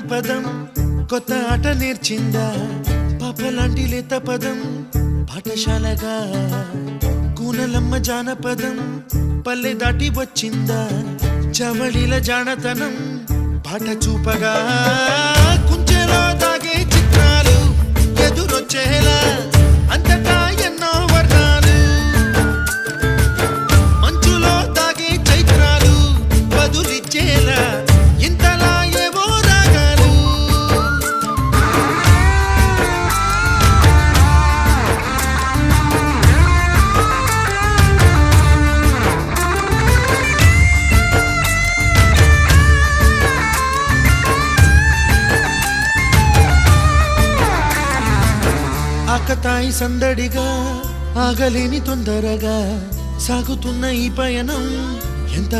జానపదం కొత్త ఆట నేర్చిందా పాపలాంటి లేత పదం పాఠశాలగా కూనలమ్మ జానపదం పల్లె దాటి వచ్చిందా చవళిల జానతనం పాట చూపగా కుంచెలో దాగే చిత్రాలు ఎదురొచ్చేలా అంతటా ఎన్నో వర్ణాలు మంచులో దాగే చైత్రాలు బదులిచ్చేలా ఇంతలా ఏవో రాగాలు ఆకతాయి సందడిగా ఆగలేని తొందరగా సాగుతున్న ఈ పయనం ఎంత